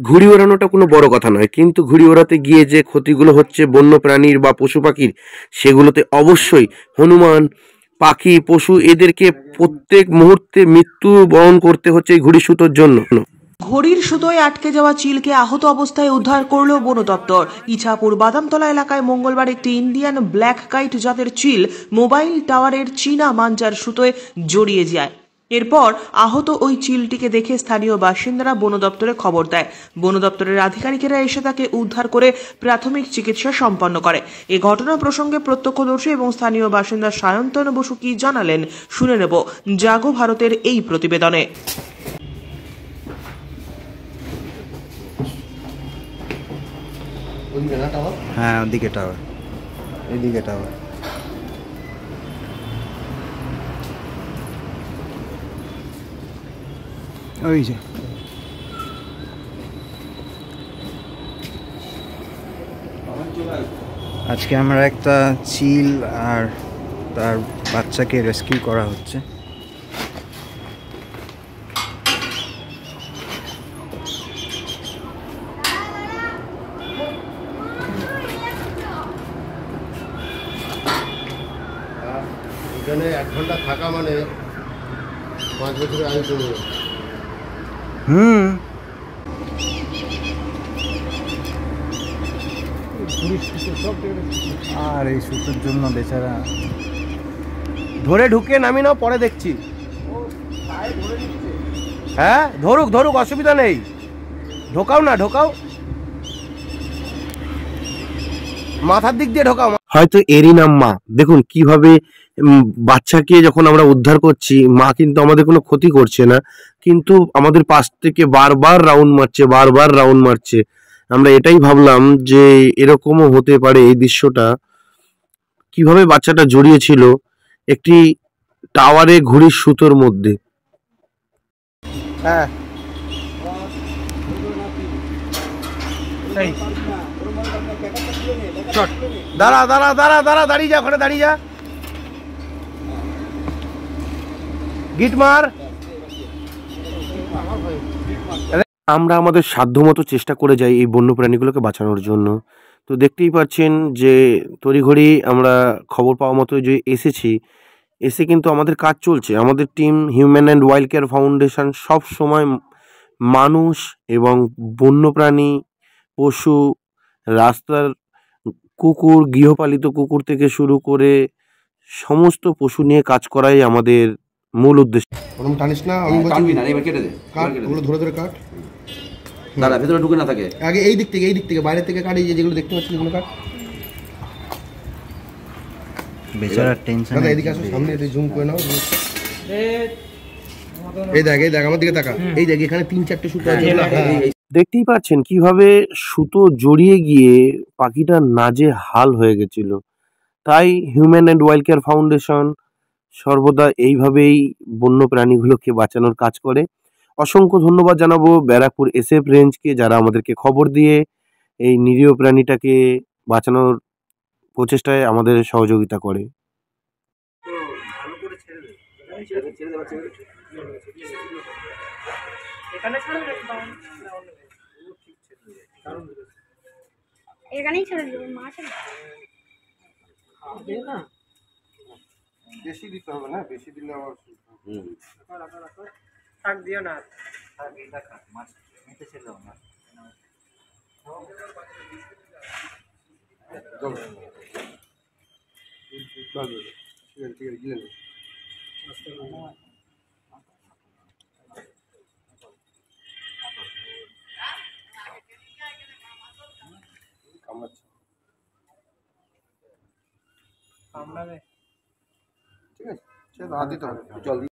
ঘুড়ি ওড়ানোটা কোনো বড় কথা নয়, কিন্তু ঘুড়ি ওড়াতে গিয়ে যে ক্ষতিগুলো হচ্ছে বন্য প্রাণীর বা পশু পাখির, সেগুলোতে অবশ্যই হনুমান, পাখি, পশু এদেরকে প্রত্যেক মুহূর্তে মৃত্যু বরণ করতে হচ্ছে এই ঘুড়ি সুতোর জন্য। ঘড়ির সুতোয় আটকে যাওয়া চিলকে আহত অবস্থায় উদ্ধার করল বন দপ্তর। ইছাপুর বাদামতলা এলাকায় মঙ্গলবার একটি ইন্ডিয়ান ব্ল্যাক কাইট জাতের চিল মোবাইল টাওয়ারের চীনা মাঞ্জার সুতোয় জড়িয়ে যায়। এরপর আহত ওই চিলটিকে দেখে স্থানীয় বাসিন্দারা বন দপ্তরে খবর দেয়। বন দপ্তরের আধিকারিকেরা এসে তাকে উদ্ধার করে প্রাথমিক চিকিৎসা সম্পন্ন করে। এ ঘটনা প্রসঙ্গে প্রত্যক্ষদর্শী এবং স্থানীয় বাসিন্দা সায়ন্তন বসু কি জানালেন শুনে নেব জাগো ভারতের এই প্রতিবেদনে। হ্যাঁ, ওদিকে টাওয়ার, এদিকে টাওয়ার। ওই যে আজকে আমরা একটা চিল আর তার বাচ্চাকে রেস্কিউ করা হচ্ছে। এখানে 1 ঘন্টা থাকা মানে 5 বছরের আয়ু চলে যাবে। আর এই সুতোর জন্য বেচারা ধরে ঢুকে নামি নাও, পরে দেখছি। হ্যাঁ, ধরুক ধরুক, অসুবিধা নেই, ঢোকাও না, ঢোকাও, মাথার দিক দিয়ে ঢোকাও। হয়তো এরই নাম মা। দেখুন কিভাবে বাচ্চাকে যখন আমরা উদ্ধার করছি, মা কিন্তু আমাদের কোনো ক্ষতি করছে না, কিন্তু আমাদের পাশ থেকে বারবার রাউন্ড মারছে, বারবার রাউন্ড মারছে। আমরা এটাই ভাবলাম যে এরকমও হতে পারে এই দৃশ্যটা। কিভাবে বাচ্চাটা জড়িয়েছিল একটি টাওয়ারে ঘুড়ির সুতোর মধ্যে। হ্যাঁ, দাঁড়া দাঁড়া দাঁড়া দাঁড়া, দাঁড়িয়ে যা, ওখানে দাঁড়িয়ে যা, গিট মার। আমরা আমাদের সাধ্যমতো চেষ্টা করে যাই এই বন্য প্রাণীগুলোকে বাঁচানোর জন্য। তো দেখতেই পাচ্ছেন যে তড়িঘড়ি আমরা খবর পাওয়া মতো যে এসে কিন্তু আমাদের কাজ চলছে। আমাদের team human and wild care foundation সব সময় মানুষ এবং বন্যপ্রাণী, পশু, রাস্তার কুকুর, গৃহপালিত কুকুর থেকে শুরু করে সমস্ত পশু নিয়ে কাজ করাই আমাদের মূল উদ্দেশ্য। ওরকম টানিস না, আমি বলছি কাটবি না, এবার কেটে দে, কাট, ওগুলো ধরে ধরে কাট। দাঁড়া, ভেতরে ঢুকে না থাকে। আগে এই দিক থেকে বাইরে থেকে কাট, এই যেগুলো দেখতে পাচ্ছি এগুলো কাট। বেচারা টেনশন। দাদা এদিকে আসো, সামনে এদিকে জুম করে নাও। এই দেখ আমার দিকে তাকা, এই দেখ এখানে 3-4টে সুতো আছে। দেখতেই পাচ্ছেন কিভাবে সুতো জড়িয়ে গিয়ে পাখিটা নাজেহাল হয়ে গেছিল। তাই human and wild care foundation সর্বদা এইভাবেই বন্য প্রাণীগুলোকে বাঁচানোর কাজ করে। অসংখ্য ধন্যবাদ জানাবো ব্যারাকপুর SF রেঞ্জকে, যারা আমাদেরকে খবর দিয়ে এই নিরীহ প্রাণীটাকে বাঁচানোর প্রচেষ্টায় আমাদের সহযোগিতা করে। এখানেই ছেড়ে দেবো, মাছ বেশি দিতে হবে না, বেশি দিলে আবার থাক দিও না। মাছ নিতে ছিল না। ঠিক আছে, গিলে কামড়াবে। ঠিক আছে, সে হাত দিতে হবে।